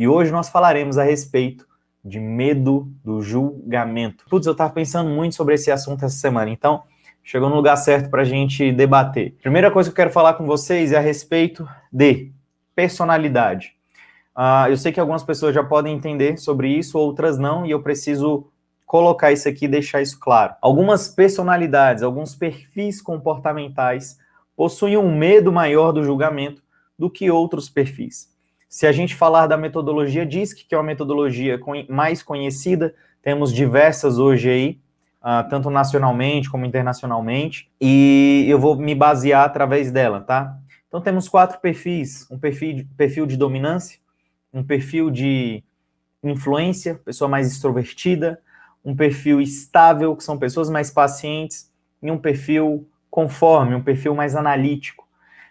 e hoje nós falaremos a respeito de medo do julgamento. Putz, eu estava pensando muito sobre esse assunto essa semana, então chegou no lugar certo para a gente debater. Primeira coisa que eu quero falar com vocês é a respeito de personalidade. Eu sei que algumas pessoas já podem entender sobre isso, outras não, e eu preciso colocar isso aqui e deixar isso claro. Algumas personalidades, alguns perfis comportamentais possuem um medo maior do julgamento do que outros perfis. Se a gente falar da metodologia DISC, que é uma metodologia mais conhecida, temos diversas hoje aí, tanto nacionalmente como internacionalmente, e eu vou me basear através dela, tá? Então temos 4 perfis: um perfil de dominância, um perfil de influência, pessoa mais extrovertida, um perfil estável, que são pessoas mais pacientes, e um perfil conforme, um perfil mais analítico.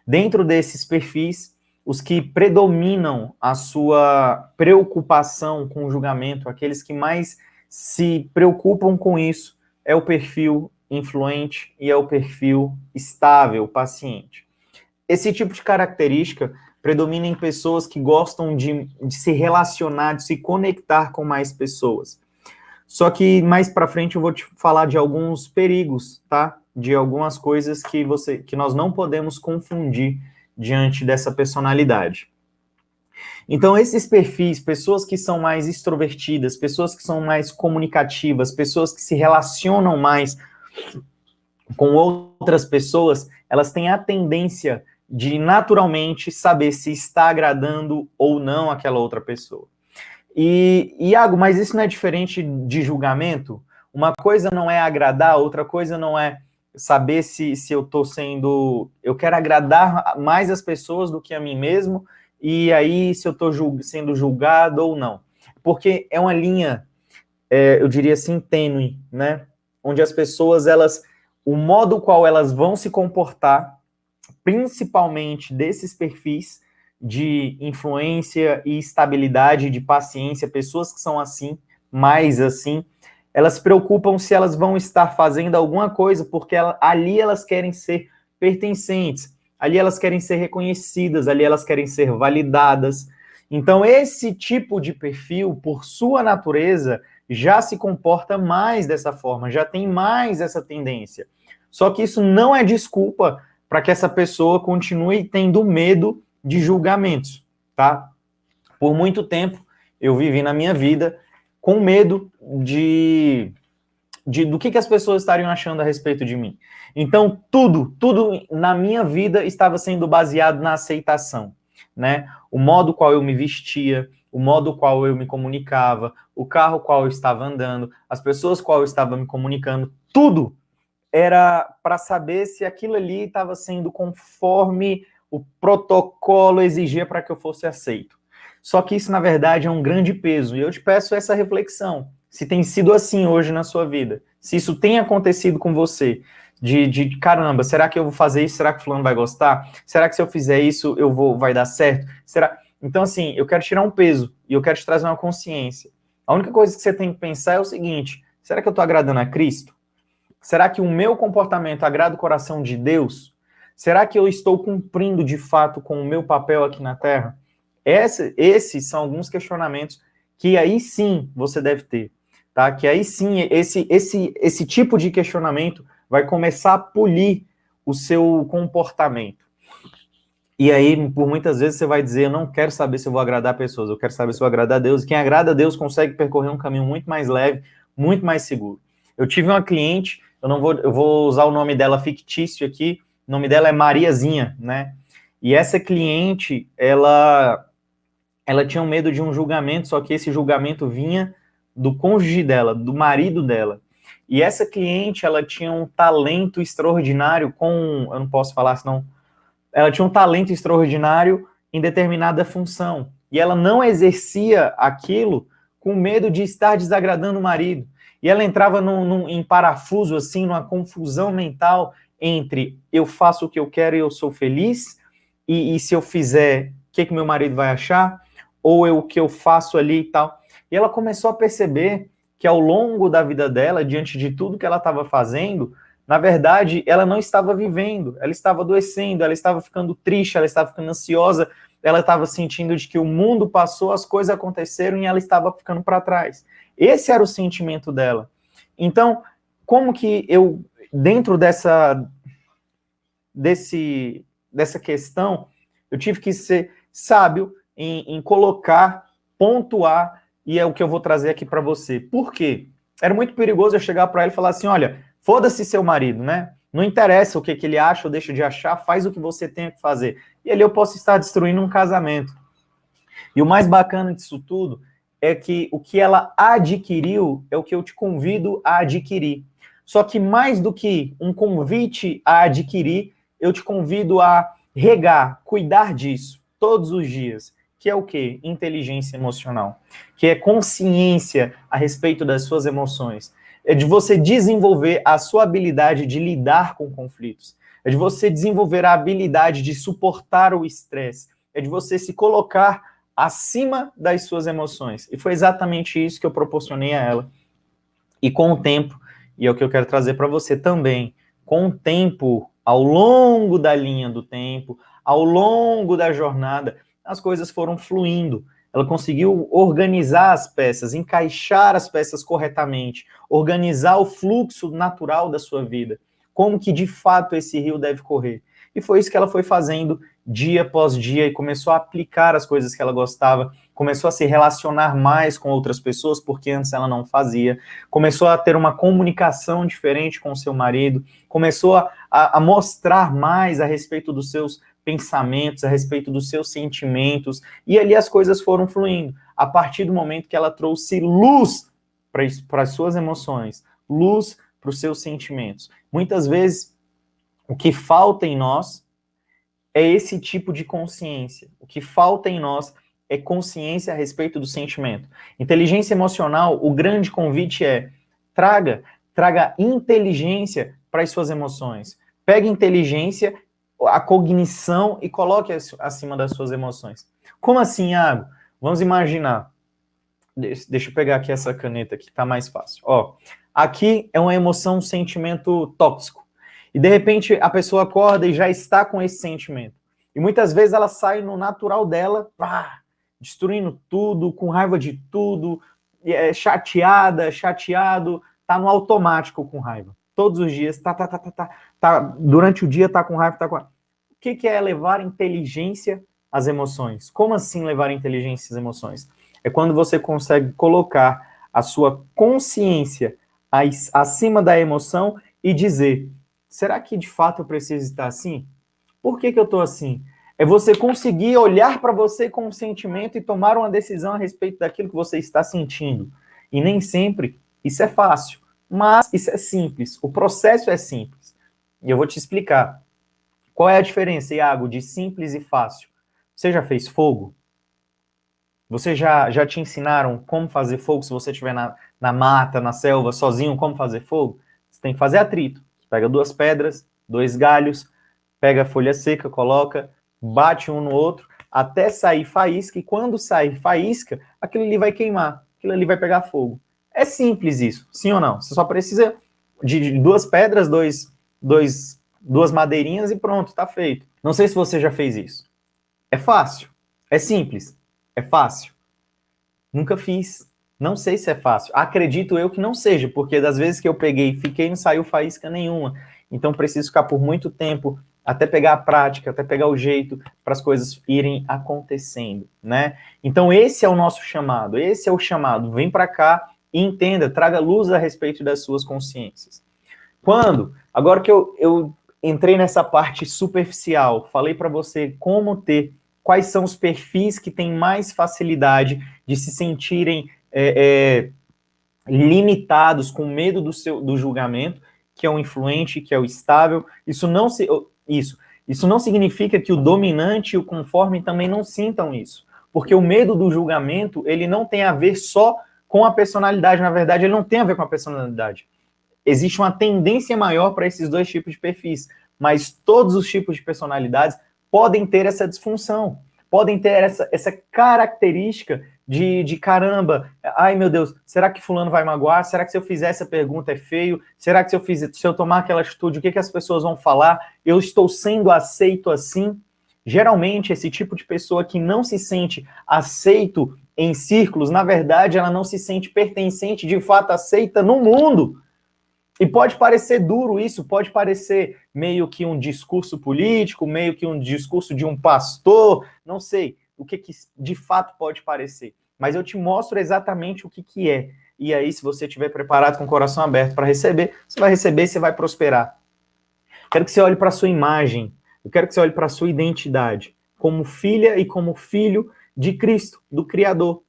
Dentro desses perfis, os que predominam a sua preocupação com o julgamento, aqueles que mais se preocupam com isso, é o perfil influente e é o perfil estável, paciente. Esse tipo de característica predomina em pessoas que gostam de se relacionar, de se conectar com mais pessoas. Só que mais para frente eu vou te falar de alguns perigos, tá? De algumas coisas que nós não podemos confundir diante dessa personalidade. Então, esses perfis, pessoas que são mais extrovertidas, pessoas que são mais comunicativas, pessoas que se relacionam mais com outras pessoas, elas têm a tendência de naturalmente saber se está agradando ou não aquela outra pessoa. E, Iago, mas isso não é diferente de julgamento? Uma coisa não é agradar, outra coisa não é saber se eu estou sendo... Eu quero agradar mais as pessoas do que a mim mesmo, e aí se eu estou sendo julgado ou não. Porque é uma linha, eu diria assim, tênue, né? Onde as pessoas, o modo qual elas vão se comportar, principalmente desses perfis de influência e estabilidade, de paciência, pessoas que são assim, mais assim, elas se preocupam se elas vão estar fazendo alguma coisa, porque ali elas querem ser pertencentes, ali elas querem ser reconhecidas, ali elas querem ser validadas. Então, esse tipo de perfil, por sua natureza, já se comporta mais dessa forma, já tem mais essa tendência. Só que isso não é desculpa para que essa pessoa continue tendo medo de julgamentos, tá? Por muito tempo, eu vivi na minha vida com medo do que as pessoas estariam achando a respeito de mim. Então, tudo na minha vida estava sendo baseado na aceitação, né? O modo qual eu me vestia, o modo qual eu me comunicava, o carro qual eu estava andando, as pessoas qual eu estava me comunicando, tudo era para saber se aquilo ali estava sendo conforme o protocolo exigia para que eu fosse aceito. Só que isso, na verdade, é um grande peso. E eu te peço essa reflexão. Se tem sido assim hoje na sua vida, se isso tem acontecido com você, de caramba, será que eu vou fazer isso? Será que o fulano vai gostar? Será que se eu fizer isso, vai dar certo? Será? Então, assim, eu quero tirar um peso e eu quero te trazer uma consciência. A única coisa que você tem que pensar é o seguinte: será que eu estou agradando a Cristo? Será que o meu comportamento agrada o coração de Deus? Será que eu estou cumprindo de fato com o meu papel aqui na Terra? Esses são alguns questionamentos que aí sim você deve ter, tá? Que aí sim esse tipo de questionamento vai começar a polir o seu comportamento. E aí, por muitas vezes, você vai dizer: eu não quero saber se eu vou agradar pessoas, eu quero saber se eu vou agradar a Deus. E quem agrada a Deus consegue percorrer um caminho muito mais leve, muito mais seguro. Eu tive uma cliente, eu vou usar o nome dela fictício aqui, o nome dela é Mariazinha, né? E essa cliente, ela tinha um medo de um julgamento, só que esse julgamento vinha do cônjuge dela, do marido dela. E essa cliente, ela tinha um talento extraordinário eu não posso falar senão... Ela tinha um talento extraordinário em determinada função. E ela não exercia aquilo com medo de estar desagradando o marido. E ela entrava em parafuso, assim, numa confusão mental entre eu faço o que eu quero e eu sou feliz, e se eu fizer, o que meu marido vai achar? Ou o que eu faço ali e tal. E ela começou a perceber que ao longo da vida dela, diante de tudo que ela estava fazendo, na verdade, ela não estava vivendo, ela estava adoecendo, ela estava ficando triste, ela estava ficando ansiosa, ela estava sentindo de que o mundo passou, as coisas aconteceram e ela estava ficando para trás. Esse era o sentimento dela. Então, como que eu, dentro dessa questão, eu tive que ser sábio em colocar, pontuar, e é o que eu vou trazer aqui para você. Por quê? Era muito perigoso eu chegar para ele e falar assim, olha, foda-se seu marido, né? Não interessa o que ele acha ou deixa de achar, faz o que você tem que fazer. E ali eu posso estar destruindo um casamento. E o mais bacana disso tudo é que o que ela adquiriu é o que eu te convido a adquirir. Só que mais do que um convite a adquirir, eu te convido a regar, cuidar disso todos os dias, que é o quê? Inteligência emocional, que é consciência a respeito das suas emoções. É de você desenvolver a sua habilidade de lidar com conflitos. É de você desenvolver a habilidade de suportar o estresse. É de você se colocar acima das suas emoções. E foi exatamente isso que eu proporcionei a ela. E com o tempo, e é o que eu quero trazer para você também, com o tempo, ao longo da linha do tempo, ao longo da jornada, as coisas foram fluindo. Ela conseguiu organizar as peças, encaixar as peças corretamente, organizar o fluxo natural da sua vida, como que de fato esse rio deve correr. E foi isso que ela foi fazendo dia após dia e começou a aplicar as coisas que ela gostava, começou a se relacionar mais com outras pessoas, porque antes ela não fazia, começou a ter uma comunicação diferente com o seu marido, começou a mostrar mais a respeito dos seus pensamentos, a respeito dos seus sentimentos, e ali as coisas foram fluindo, a partir do momento que ela trouxe luz para as suas emoções, luz para os seus sentimentos. Muitas vezes, o que falta em nós é esse tipo de consciência. O que falta em nós é consciência a respeito do sentimento. Inteligência emocional, o grande convite é traga inteligência para as suas emoções. Pegue inteligência, a cognição e coloque acima das suas emoções. Como assim, Iago? Vamos imaginar. Deixa eu pegar aqui essa caneta que está mais fácil. Ó, aqui é uma emoção, um sentimento tóxico. E de repente a pessoa acorda e já está com esse sentimento. E muitas vezes ela sai no natural dela, destruindo tudo, com raiva de tudo, chateado, tá no automático com raiva. Todos os dias, durante o dia tá com raiva, O que é levar inteligência às emoções? Como assim levar inteligência às emoções? É quando você consegue colocar a sua consciência acima da emoção e dizer, será que de fato eu preciso estar assim? Por que eu estou assim? É você conseguir olhar para você com um sentimento e tomar uma decisão a respeito daquilo que você está sentindo. E nem sempre isso é fácil, mas isso é simples. O processo é simples. E eu vou te explicar. Qual é a diferença, Iago, de simples e fácil? Você já fez fogo? Você já te ensinaram como fazer fogo se você estiver na mata, na selva, sozinho, como fazer fogo? Você tem que fazer atrito. Você pega 2 pedras, 2 galhos, pega a folha seca, coloca, bate um no outro, até sair faísca, e quando sair faísca, aquilo ali vai queimar, aquilo ali vai pegar fogo. É simples isso, sim ou não? Você só precisa de 2 pedras, 2 madeirinhas e pronto, tá feito. Não sei se você já fez isso. É fácil, é simples, é fácil. Nunca fiz. Não sei se é fácil. Acredito eu que não seja, porque das vezes que eu peguei e fiquei, não saiu faísca nenhuma. Então preciso ficar por muito tempo até pegar a prática, até pegar o jeito para as coisas irem acontecendo, né? Então esse é o nosso chamado, esse é o chamado. Vem para cá e entenda, traga luz a respeito das suas consciências. Agora que eu entrei nessa parte superficial, falei para você quais são os perfis que têm mais facilidade de se sentirem limitados, com medo do julgamento, que é o influente, que é o estável. Isso não significa que o dominante e o conforme também não sintam isso, porque o medo do julgamento, ele não tem a ver só com a personalidade, na verdade, ele não tem a ver com a personalidade. Existe uma tendência maior para esses 2 tipos de perfis, mas todos os tipos de personalidades podem ter essa disfunção, podem ter essa característica de caramba, ai meu Deus, será que fulano vai magoar? Será que se eu fizer essa pergunta é feio? Será que se eu tomar aquela atitude, o que as pessoas vão falar? Eu estou sendo aceito assim? Geralmente, esse tipo de pessoa que não se sente aceito em círculos, na verdade, ela não se sente pertencente, de fato aceita no mundo. E pode parecer duro isso, pode parecer meio que um discurso político, meio que um discurso de um pastor, não sei o que de fato pode parecer. Mas eu te mostro exatamente o que é. E aí, se você estiver preparado com o coração aberto para receber, você vai receber e você vai prosperar. Quero que você olhe para a sua imagem, eu quero que você olhe para a sua identidade, como filha e como filho de Cristo, do Criador.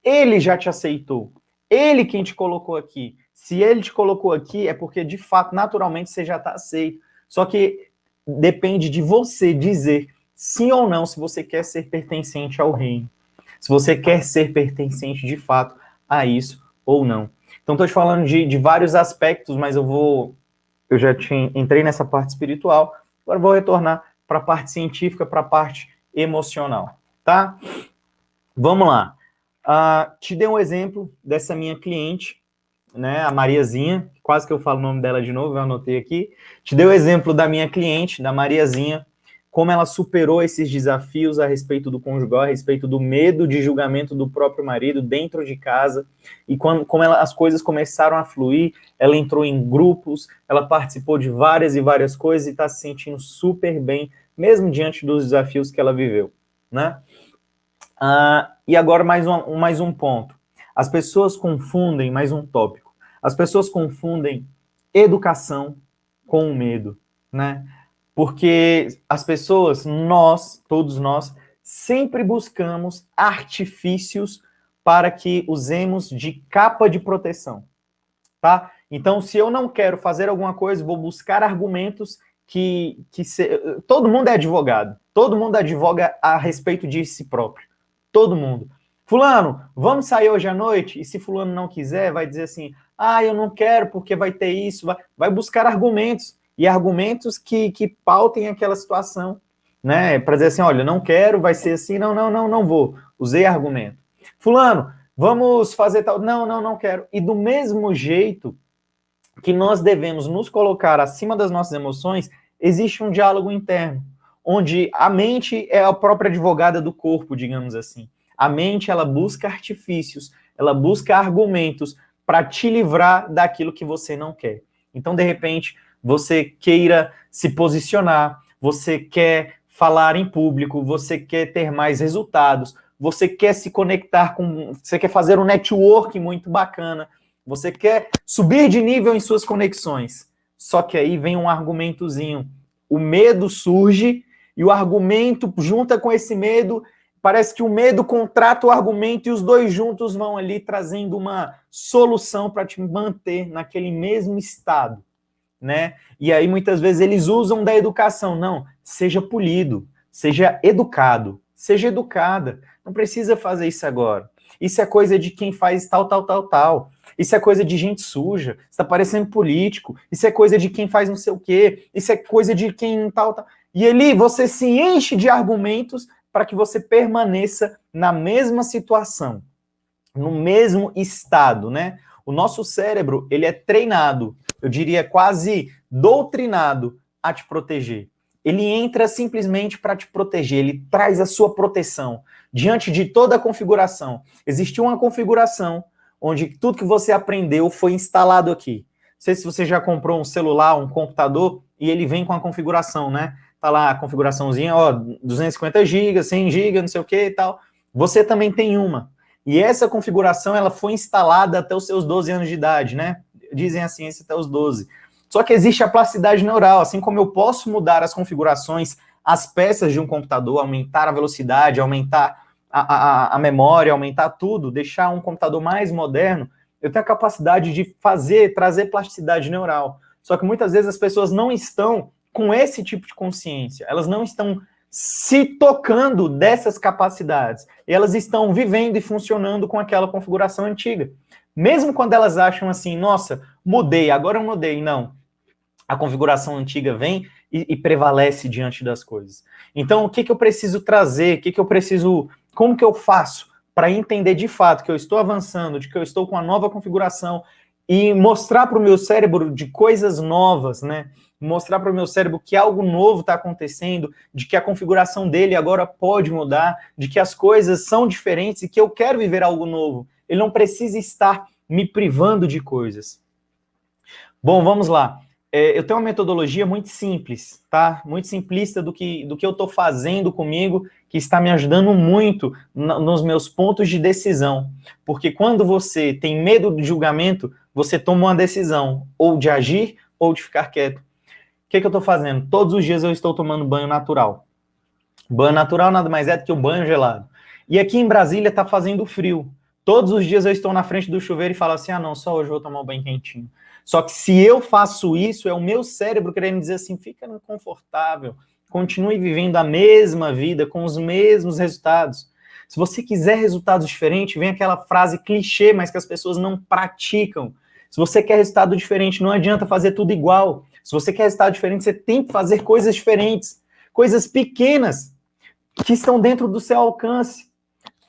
Ele já te aceitou. Ele quem te colocou aqui. Se ele te colocou aqui, é porque, de fato, naturalmente, você já está aceito. Só que depende de você dizer sim ou não se você quer ser pertencente ao reino. Se você quer ser pertencente, de fato, a isso ou não. Então, estou te falando de vários aspectos, mas eu já entrei nessa parte espiritual, agora vou retornar para a parte científica, para a parte emocional, tá? Vamos lá. Te dei um exemplo dessa minha cliente, né, a Mariazinha, quase que eu falo o nome dela de novo, eu anotei aqui. Te dei o exemplo da minha cliente, da Mariazinha, como ela superou esses desafios a respeito do conjugal, a respeito do medo de julgamento do próprio marido dentro de casa, e como as coisas começaram a fluir, ela entrou em grupos, ela participou de várias e várias coisas e está se sentindo super bem, mesmo diante dos desafios que ela viveu, né? E agora mais um ponto. As pessoas confundem, mais um tópico, as pessoas confundem educação com medo, né? Porque as pessoas, todos nós, sempre buscamos artifícios para que usemos de capa de proteção, tá? Então, se eu não quero fazer alguma coisa, vou buscar argumentos todo mundo é advogado, todo mundo advoga a respeito de si próprio, todo mundo. Fulano, vamos sair hoje à noite? E se fulano não quiser, vai dizer assim, eu não quero porque vai ter isso, vai buscar argumentos, e argumentos que pautem aquela situação, né? Para dizer assim, olha, não quero, vai ser assim, não vou. Usei argumento. Fulano, vamos fazer tal, não quero. E do mesmo jeito que nós devemos nos colocar acima das nossas emoções, existe um diálogo interno, onde a mente é a própria advogada do corpo, digamos assim. A mente, ela busca artifícios, ela busca argumentos para te livrar daquilo que você não quer. Então, de repente, você queira se posicionar, você quer falar em público, você quer ter mais resultados, você quer se conectar você quer fazer um network muito bacana, você quer subir de nível em suas conexões. Só que aí vem um argumentozinho. O medo surge e o argumento junta com esse medo. Parece que o medo contrata o argumento e os dois juntos vão ali trazendo uma solução para te manter naquele mesmo estado, né? E aí muitas vezes eles usam da educação. Não, seja polido, seja educado, seja educada. Não precisa fazer isso agora. Isso é coisa de quem faz tal. Isso é coisa de gente suja. Está parecendo político. Isso é coisa de quem faz não sei o quê. Isso é coisa de quem tal. E ali você se enche de argumentos para que você permaneça na mesma situação, no mesmo estado, né? O nosso cérebro, ele é treinado, eu diria quase doutrinado a te proteger. Ele entra simplesmente para te proteger, ele traz a sua proteção. Diante de toda a configuração, existiu uma configuração onde tudo que você aprendeu foi instalado aqui. Não sei se você já comprou um celular, um computador, e ele vem com a configuração, né? Tá lá a configuraçãozinha, 250 GB, 100 GB, não sei o que e tal. Você também tem uma. E essa configuração, ela foi instalada até os seus 12 anos de idade, né? Dizem a ciência até os 12. Só que existe a plasticidade neural, assim como eu posso mudar as configurações, as peças de um computador, aumentar a velocidade, aumentar a memória, aumentar tudo, deixar um computador mais moderno, eu tenho a capacidade de trazer plasticidade neural. Só que muitas vezes as pessoas não estão com esse tipo de consciência, elas não estão se tocando dessas capacidades, e elas estão vivendo e funcionando com aquela configuração antiga. Mesmo quando elas acham assim, nossa, mudei, agora eu mudei. Não, a configuração antiga vem e prevalece diante das coisas. Então, o que eu preciso trazer, como que eu faço para entender de fato que eu estou avançando, de que eu estou com a nova configuração, e mostrar para o meu cérebro de coisas novas, né? Mostrar para o meu cérebro que algo novo está acontecendo, de que a configuração dele agora pode mudar, de que as coisas são diferentes e que eu quero viver algo novo. Ele não precisa estar me privando de coisas. Bom, vamos lá. Eu tenho uma metodologia muito simples, tá? Muito simplista do que eu estou fazendo comigo, que está me ajudando muito nos meus pontos de decisão. Porque quando você tem medo do julgamento, você toma uma decisão, ou de agir, ou de ficar quieto. O que eu estou fazendo? Todos os dias eu estou tomando banho natural. Banho natural nada mais é do que um banho gelado. E aqui em Brasília está fazendo frio. Todos os dias eu estou na frente do chuveiro e falo assim, não, só hoje eu vou tomar um banho quentinho. Só que se eu faço isso, é o meu cérebro querendo dizer assim, fica confortável, continue vivendo a mesma vida, com os mesmos resultados. Se você quiser resultados diferentes, vem aquela frase clichê, mas que as pessoas não praticam. Se você quer resultado diferente, não adianta fazer tudo igual. Se você quer resultado diferente, você tem que fazer coisas diferentes, coisas pequenas, que estão dentro do seu alcance.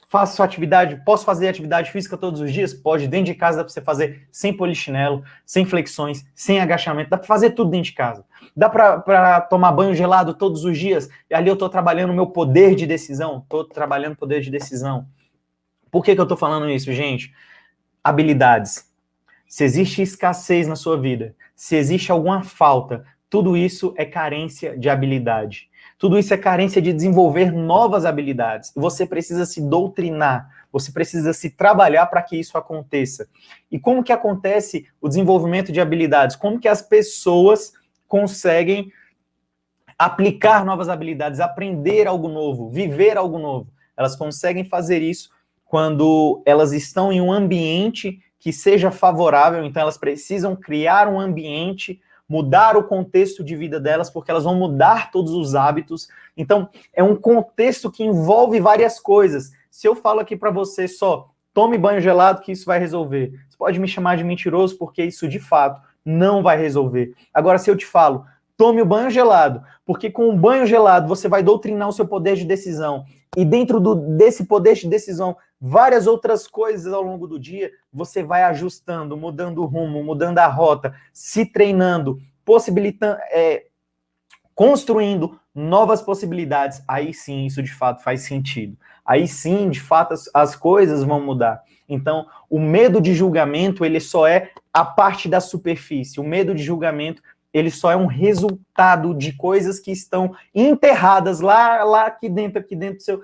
Faço sua atividade, posso fazer atividade física todos os dias? Pode, dentro de casa dá para você fazer sem polichinelo, sem flexões, sem agachamento, dá para fazer tudo dentro de casa. Dá para tomar banho gelado todos os dias, e ali eu estou trabalhando o meu poder de decisão, estou trabalhando poder de decisão. Por que eu estou falando isso, gente? Habilidades. Se existe escassez na sua vida, se existe alguma falta, tudo isso é carência de habilidade. Tudo isso é carência de desenvolver novas habilidades. Você precisa se doutrinar, você precisa se trabalhar para que isso aconteça. E como que acontece o desenvolvimento de habilidades? Como que as pessoas conseguem aplicar novas habilidades, aprender algo novo, viver algo novo? Elas conseguem fazer isso quando elas estão em um ambiente que seja favorável, então elas precisam criar um ambiente, mudar o contexto de vida delas, porque elas vão mudar todos os hábitos. Então, é um contexto que envolve várias coisas. Se eu falo aqui para você só, tome banho gelado que isso vai resolver. Você pode me chamar de mentiroso, porque isso, de fato, não vai resolver. Agora, se eu te falo, tome o banho gelado, porque com o banho gelado você vai doutrinar o seu poder de decisão. E dentro desse poder de decisão, várias outras coisas ao longo do dia, você vai ajustando, mudando o rumo, mudando a rota, se treinando, possibilitando, construindo novas possibilidades. Aí sim, isso de fato faz sentido. Aí sim, de fato, as coisas vão mudar. Então, o medo de julgamento, ele só é a parte da superfície. O medo de julgamento, ele só é um resultado de coisas que estão enterradas lá aqui dentro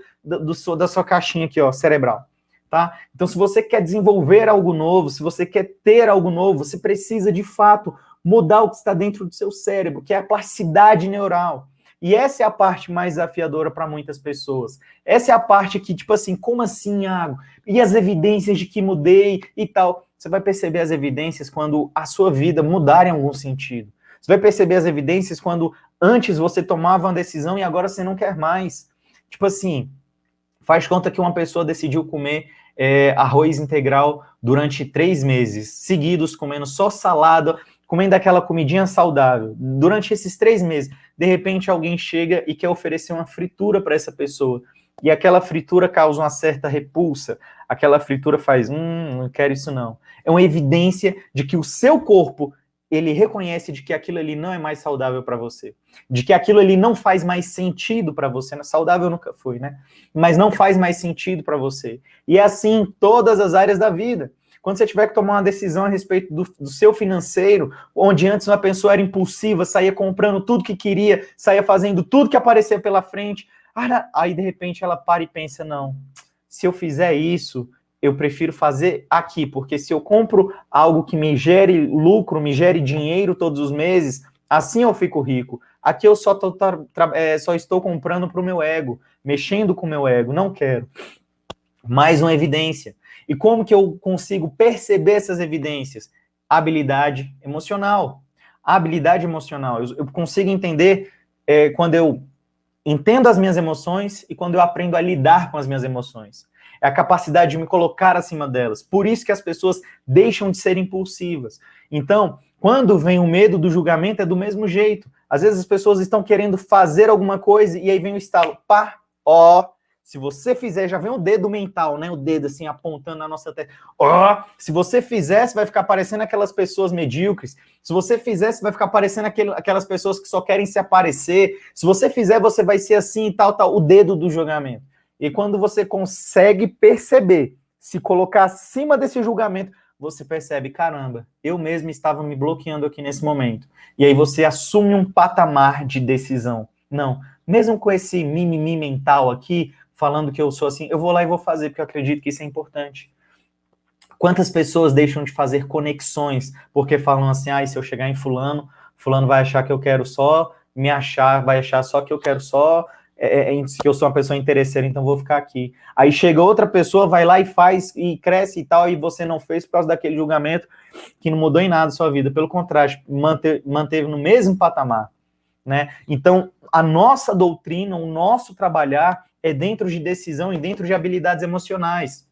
da sua caixinha aqui, ó, cerebral. Tá? Então, se você quer desenvolver algo novo, se você quer ter algo novo, você precisa, de fato, mudar o que está dentro do seu cérebro, que é a plasticidade neural. E essa é a parte mais desafiadora para muitas pessoas. Essa é a parte que, tipo assim, como assim, Iago? E as evidências de que mudei e tal? Você vai perceber as evidências quando a sua vida mudar em algum sentido. Você vai perceber as evidências quando antes você tomava uma decisão e agora você não quer mais. Tipo assim, faz conta que uma pessoa decidiu comer arroz integral durante 3 meses seguidos, comendo só salada, comendo aquela comidinha saudável. Durante esses 3 meses, de repente alguém chega e quer oferecer uma fritura para essa pessoa. E aquela fritura causa uma certa repulsa. Aquela fritura faz, não quero isso não. É uma evidência de que o seu corpo, ele reconhece de que aquilo ali não é mais saudável para você. De que aquilo ali não faz mais sentido para você. Saudável nunca foi, né? Mas não faz mais sentido para você. E é assim em todas as áreas da vida. Quando você tiver que tomar uma decisão a respeito do seu financeiro, onde antes uma pessoa era impulsiva, saía comprando tudo que queria, saía fazendo tudo que aparecia pela frente, aí de repente ela para e pensa, não, se eu fizer isso, eu prefiro fazer aqui, porque se eu compro algo que me gere lucro, me gere dinheiro todos os meses, assim eu fico rico. Aqui eu só estou comprando para o meu ego, mexendo com o meu ego, não quero. Mais uma evidência. E como que eu consigo perceber essas evidências? Habilidade emocional. Habilidade emocional. Eu consigo entender quando eu entendo as minhas emoções e quando eu aprendo a lidar com as minhas emoções. É a capacidade de me colocar acima delas. Por isso que as pessoas deixam de ser impulsivas. Então, quando vem o medo do julgamento, é do mesmo jeito. Às vezes as pessoas estão querendo fazer alguma coisa e aí vem o estalo. Se você fizer, já vem o dedo mental, né? O dedo assim apontando na nossa testa. Ó, se você fizer, você vai ficar parecendo aquelas pessoas medíocres. Se você fizer, você vai ficar parecendo aquelas pessoas que só querem se aparecer. Se você fizer, você vai ser assim e tal, tal. O dedo do julgamento. E quando você consegue perceber, se colocar acima desse julgamento, você percebe, caramba, eu mesmo estava me bloqueando aqui nesse momento. E aí você assume um patamar de decisão. Não, mesmo com esse mimimi mental aqui, falando que eu sou assim, eu vou lá e vou fazer, porque eu acredito que isso é importante. Quantas pessoas deixam de fazer conexões, porque falam assim, se eu chegar em fulano, fulano vai achar que eu quero só me achar, vai achar só que eu quero só, que eu sou uma pessoa interesseira, então vou ficar aqui. Aí chega outra pessoa, vai lá e faz, e cresce e tal, e você não fez por causa daquele julgamento que não mudou em nada a sua vida, pelo contrário, manteve no mesmo patamar, né? Então, a nossa doutrina, o nosso trabalhar é dentro de decisão e dentro de habilidades emocionais.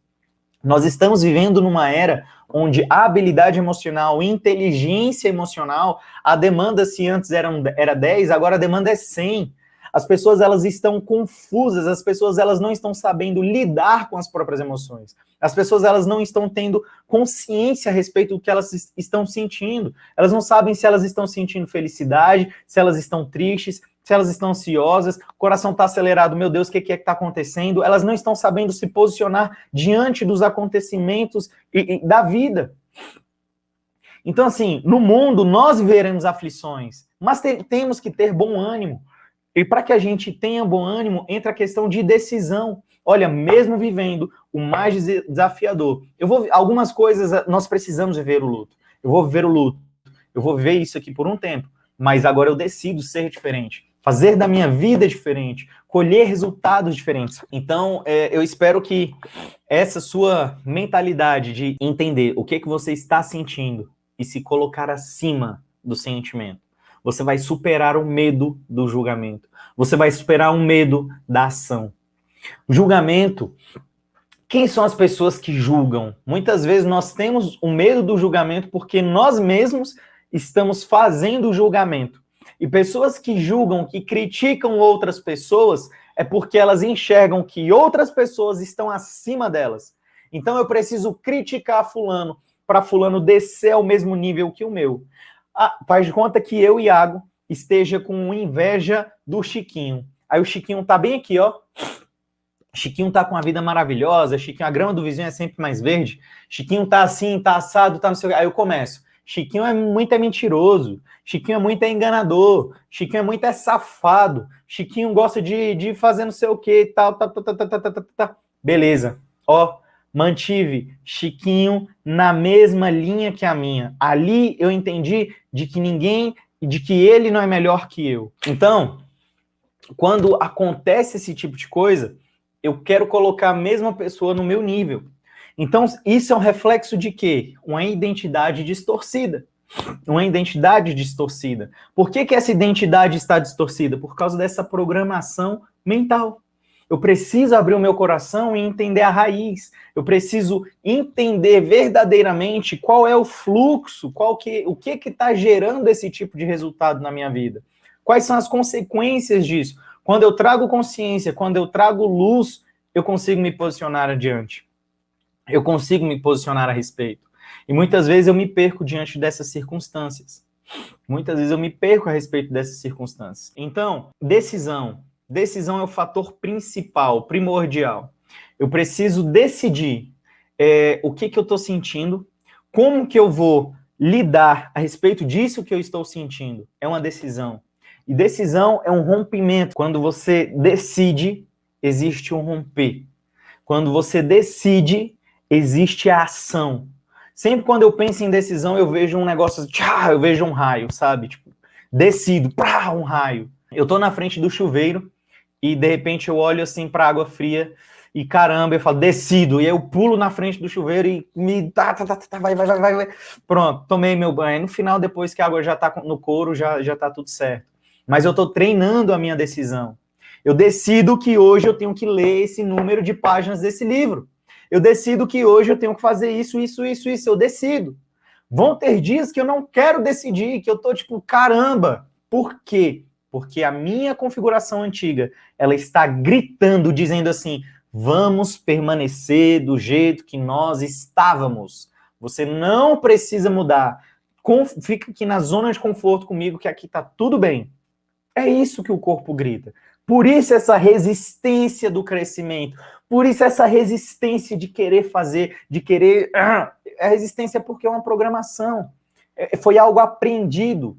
Nós estamos vivendo numa era onde a habilidade emocional, inteligência emocional, a demanda, se antes era 10, agora a demanda é 100. As pessoas, elas estão confusas, as pessoas, elas não estão sabendo lidar com as próprias emoções. As pessoas, elas não estão tendo consciência a respeito do que elas estão sentindo. Elas não sabem se elas estão sentindo felicidade, se elas estão tristes, se elas estão ansiosas, o coração está acelerado, meu Deus, o que é que está acontecendo? Elas não estão sabendo se posicionar diante dos acontecimentos da vida. Então, assim, no mundo, nós viveremos aflições, mas temos que ter bom ânimo. E para que a gente tenha bom ânimo, entra a questão de decisão. Olha, mesmo vivendo o mais desafiador, algumas coisas nós precisamos viver o luto. Eu vou viver o luto, eu vou viver isso aqui por um tempo, mas agora eu decido ser diferente, fazer da minha vida diferente, colher resultados diferentes. Então, eu espero que essa sua mentalidade de entender o que você está sentindo e se colocar acima do sentimento, você vai superar o medo do julgamento. Você vai superar o medo da ação. O julgamento, quem são as pessoas que julgam? Muitas vezes nós temos o medo do julgamento porque nós mesmos estamos fazendo o julgamento. E pessoas que julgam, que criticam outras pessoas, é porque elas enxergam que outras pessoas estão acima delas. Então eu preciso criticar fulano, para fulano descer ao mesmo nível que o meu. Faz de conta que eu, Iago, esteja com inveja do Chiquinho. Aí o Chiquinho tá bem aqui, ó. Chiquinho tá com a vida maravilhosa, Chiquinho, a grama do vizinho é sempre mais verde. Chiquinho tá assim, tá assado, tá no seu... Aí eu começo. Chiquinho é muito mentiroso. Chiquinho é muito enganador. Chiquinho é muito safado. Chiquinho gosta de fazer não sei o que e tal. Beleza. Ó, mantive Chiquinho na mesma linha que a minha. Ali eu entendi de que ele não é melhor que eu. Então, quando acontece esse tipo de coisa, eu quero colocar a mesma pessoa no meu nível. Então, isso é um reflexo de quê? Uma identidade distorcida. Uma identidade distorcida. Por que essa identidade está distorcida? Por causa dessa programação mental. Eu preciso abrir o meu coração e entender a raiz. Eu preciso entender verdadeiramente qual é o fluxo, o que está gerando esse tipo de resultado na minha vida. Quais são as consequências disso? Quando eu trago consciência, quando eu trago luz, eu consigo me posicionar adiante. Eu consigo me posicionar a respeito. E muitas vezes eu me perco diante dessas circunstâncias. Muitas vezes eu me perco a respeito dessas circunstâncias. Então, decisão. Decisão é o fator principal, primordial. Eu preciso decidir o que eu estou sentindo, como que eu vou lidar a respeito disso que eu estou sentindo. É uma decisão. E decisão é um rompimento. Quando você decide, existe um romper. Quando você decide, existe a ação. Sempre quando eu penso em decisão, eu vejo um negócio, eu vejo um raio, sabe? Tipo, decido, um raio. Eu tô na frente do chuveiro e de repente eu olho assim pra água fria e caramba, eu falo, decido. E aí eu pulo na frente do chuveiro e me vai. Pronto, tomei meu banho. No final, depois que a água já tá no couro, já tá tudo certo. Mas eu tô treinando a minha decisão. Eu decido que hoje eu tenho que ler esse número de páginas desse livro. Eu decido que hoje eu tenho que fazer isso. Eu decido. Vão ter dias que eu não quero decidir, que eu tô tipo, caramba, por quê? porque a minha configuração antiga, ela está gritando, dizendo assim, vamos permanecer do jeito que nós estávamos. Você não precisa mudar. Fica aqui na zona de conforto comigo, que aqui está tudo bem. É isso que o corpo grita. Por isso essa resistência do crescimento. Por isso essa resistência de querer fazer, de querer... A resistência porque é uma programação. Foi algo aprendido.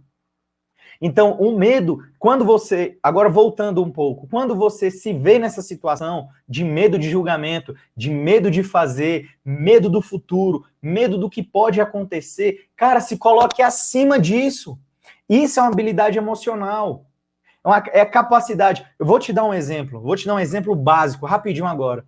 Então, o medo, quando você... Agora, voltando um pouco. Quando você se vê nessa situação de medo de julgamento, de medo de fazer, medo do futuro, medo do que pode acontecer, cara, se coloque acima disso. Isso é uma habilidade emocional. É capacidade. Eu vou te dar um exemplo. Vou te dar um exemplo básico, rapidinho agora.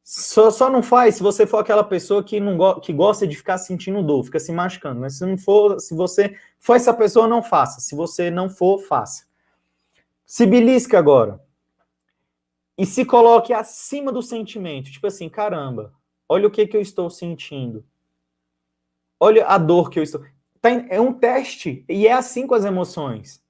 Só não faz se você for aquela pessoa que gosta de ficar sentindo dor, fica se machucando. Mas se você for essa pessoa, não faça. Se você não for, faça. Se belisca agora. E se coloque acima do sentimento. Tipo assim, caramba, olha o que eu estou sentindo. Olha a dor que eu estou... É um teste. E é assim com as emoções.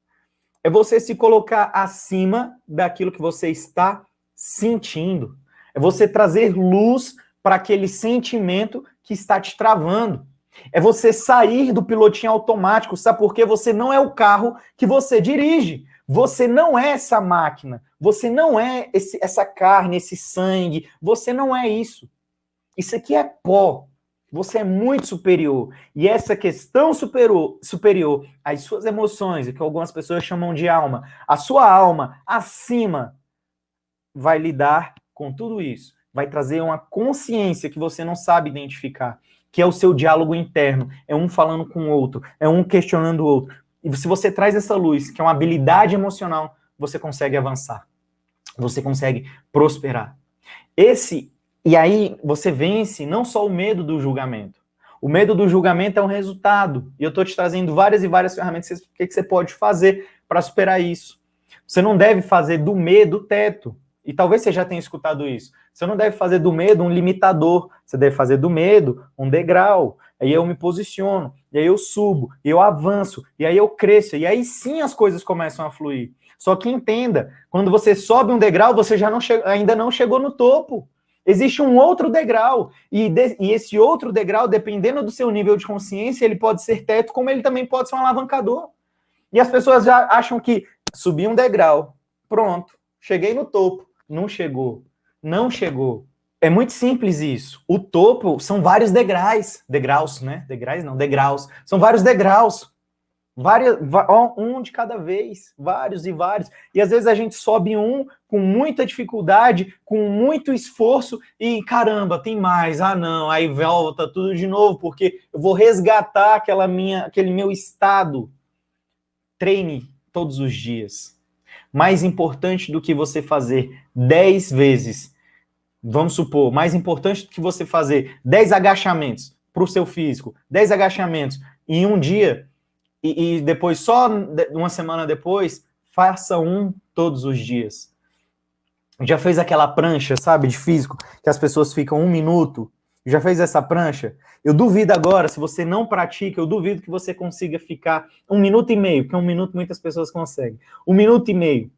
É você se colocar acima daquilo que você está sentindo. É você trazer luz para aquele sentimento que está te travando. É você sair do pilotinho automático, sabe por quê? Você não é o carro que você dirige. Você não é essa máquina. Você não é essa carne, esse sangue. Você não é isso. Isso aqui é pó. Você é muito superior. E essa questão superior às suas emoções, que algumas pessoas chamam de alma, a sua alma acima vai lidar com tudo isso. Vai trazer uma consciência que você não sabe identificar, que é o seu diálogo interno. É um falando com o outro, é um questionando o outro. E se você traz essa luz, que é uma habilidade emocional, você consegue avançar. Você consegue prosperar. E aí você vence não só o medo do julgamento. O medo do julgamento é um resultado. E eu estou te trazendo várias e várias ferramentas que você pode fazer para superar isso. Você não deve fazer do medo teto. E talvez você já tenha escutado isso. Você não deve fazer do medo um limitador. Você deve fazer do medo um degrau. Aí eu me posiciono, e aí eu subo, e eu avanço, e aí eu cresço. E aí sim as coisas começam a fluir. Só que entenda, quando você sobe um degrau, você já ainda não chegou no topo. Existe um outro degrau, e esse outro degrau, dependendo do seu nível de consciência, ele pode ser teto, como ele também pode ser um alavancador. E as pessoas já acham que subi um degrau, pronto, cheguei no topo. Não chegou. Não chegou. É muito simples isso. O topo são vários degraus. Degraus, né? Degraus não, degraus. São vários degraus. Um de cada vez, vários e vários. E às vezes a gente sobe um com muita dificuldade, com muito esforço, e caramba, tem mais. Ah, não, aí volta tudo de novo, porque eu vou resgatar aquele meu estado. Treine todos os dias. Mais importante do que você fazer 10 vezes, vamos supor, mais importante do que você fazer 10 agachamentos para o seu físico, 10 agachamentos em um dia, e depois, só uma semana depois, faça um todos os dias. Já fez aquela prancha, sabe, de físico, que as pessoas ficam 1 minuto? Já fez essa prancha? Eu duvido agora, se você não pratica, eu duvido que você consiga ficar 1 minuto e meio, porque 1 minuto muitas pessoas conseguem. 1 minuto e meio.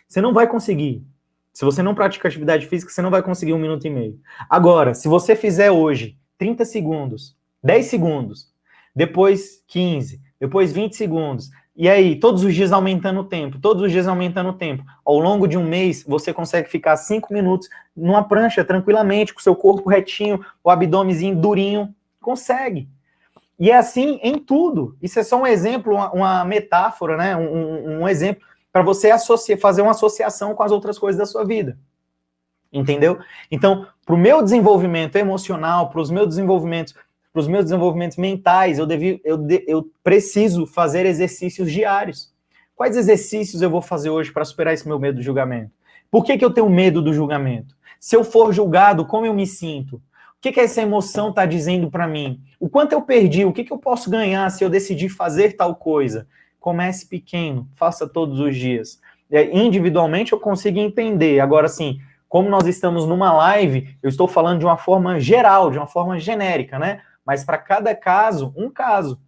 Você não vai conseguir. Se você não pratica atividade física, você não vai conseguir 1 minuto e meio. Agora, se você fizer hoje 30 segundos, 10 segundos, depois 15, depois 20 segundos, e aí, todos os dias aumentando o tempo, todos os dias aumentando o tempo, ao longo de um mês, você consegue ficar 5 minutos numa prancha, tranquilamente, com o seu corpo retinho, o abdômenzinho durinho, consegue. E é assim em tudo. Isso é só um exemplo, uma metáfora, né? Um exemplo para você fazer uma associação com as outras coisas da sua vida. Entendeu? Então, para o meu desenvolvimento emocional, para os meus desenvolvimentos mentais, eu preciso fazer exercícios diários. Quais exercícios eu vou fazer hoje para superar esse meu medo do julgamento? Por que eu tenho medo do julgamento? Se eu for julgado, como eu me sinto? O que essa emoção está dizendo para mim? O quanto eu perdi? O que eu posso ganhar se eu decidir fazer tal coisa? Comece pequeno, faça todos os dias. Individualmente eu consigo entender. Agora, assim, como nós estamos numa live, eu estou falando de uma forma geral, de uma forma genérica, né? Mas para cada caso, um caso.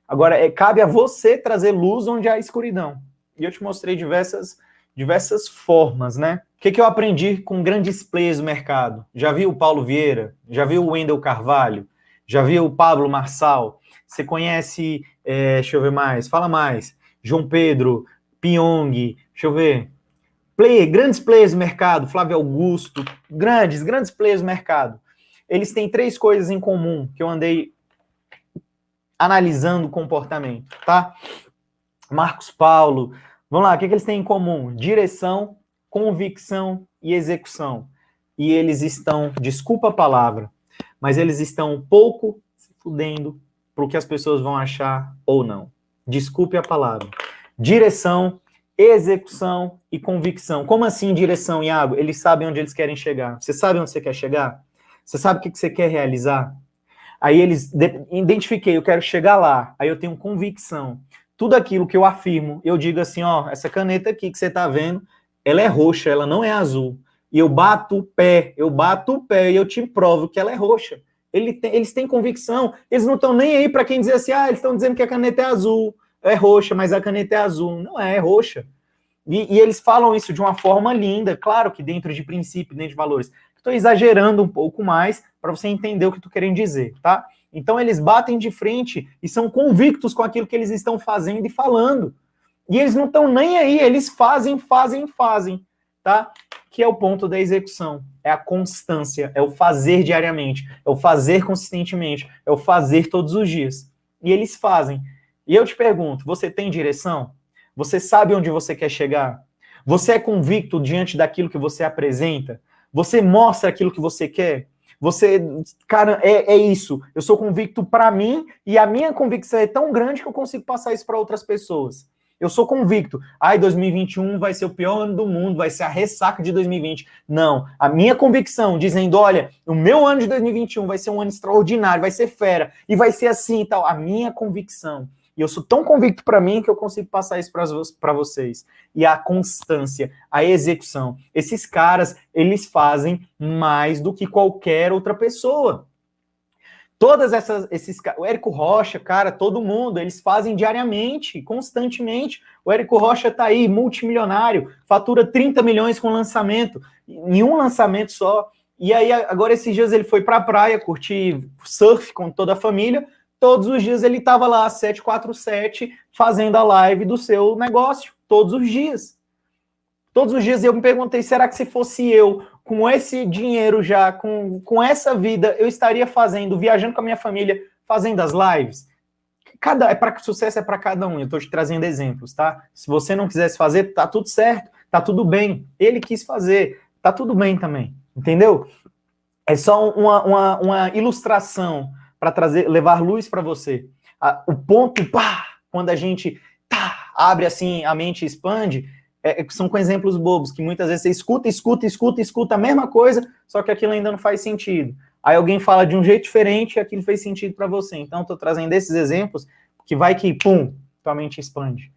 Agora, cabe a você trazer luz onde há escuridão. E eu te mostrei diversas formas, né? O que eu aprendi com grandes players do mercado? Já viu o Paulo Vieira? Já viu o Wendel Carvalho? Já viu o Pablo Marçal? Você conhece, deixa eu ver mais, fala mais. João Pedro, Pyong, deixa eu ver. Grandes players do mercado, Flávio Augusto, grandes players do mercado. Eles têm 3 coisas em comum que eu andei analisando o comportamento, tá? Marcos Paulo, vamos lá, o que eles têm em comum? Direção, convicção e execução. E eles estão, desculpa a palavra, mas eles estão um pouco se fudendo para o que as pessoas vão achar ou não. Desculpe a palavra. Direção, execução e convicção. Como assim direção, Iago? Eles sabem onde eles querem chegar. Você sabe onde você quer chegar? Você sabe o que você quer realizar? Aí eles identifiquei, eu quero chegar lá. Aí eu tenho convicção. Tudo aquilo que eu afirmo, eu digo assim, ó, essa caneta aqui que você tá vendo, ela é roxa, ela não é azul. E eu bato o pé e eu te provo que ela é roxa. Eles têm convicção, eles não estão nem aí para quem dizer assim, eles estão dizendo que a caneta é azul, é roxa, mas a caneta é azul. Não é roxa. E eles falam isso de uma forma linda, claro que dentro de princípio, dentro de valores. Estou exagerando um pouco mais para você entender o que eu estou querendo dizer, tá? Então eles batem de frente e são convictos com aquilo que eles estão fazendo e falando. E eles não estão nem aí, eles fazem, tá? Que é o ponto da execução. É a constância, é o fazer diariamente, é o fazer consistentemente, é o fazer todos os dias. E eles fazem. E eu te pergunto, você tem direção? Você sabe onde você quer chegar? Você é convicto diante daquilo que você apresenta? Você mostra aquilo que você quer? Você, cara, é isso. Eu sou convicto para mim e a minha convicção é tão grande que eu consigo passar isso para outras pessoas. Eu sou convicto. 2021 vai ser o pior ano do mundo, vai ser a ressaca de 2020. Não, a minha convicção dizendo, olha, o meu ano de 2021 vai ser um ano extraordinário, vai ser fera e vai ser assim e tal. A minha convicção. E eu sou tão convicto para mim que eu consigo passar isso para vocês. E a constância, a execução. Esses caras, eles fazem mais do que qualquer outra pessoa. O Érico Rocha, cara, todo mundo, eles fazem diariamente, constantemente. O Érico Rocha tá aí, multimilionário, fatura 30 milhões com lançamento, em um lançamento só. E aí, agora esses dias ele foi pra praia, curtir surf com toda a família. Todos os dias ele estava lá, 747, fazendo a live do seu negócio. Todos os dias. Todos os dias eu me perguntei, será que se fosse eu, com esse dinheiro já, com essa vida, eu estaria viajando com a minha família, fazendo as lives? Sucesso é para cada um, eu estou te trazendo exemplos, tá? Se você não quisesse fazer, tá tudo certo, tá tudo bem. Ele quis fazer, tá tudo bem também, entendeu? É só uma ilustração para levar luz para você. O ponto, quando a gente abre assim, a mente expande, são com exemplos bobos, que muitas vezes você escuta a mesma coisa, só que aquilo ainda não faz sentido. Aí alguém fala de um jeito diferente e aquilo fez sentido para você. Então, estou trazendo esses exemplos que vai que, tua mente expande.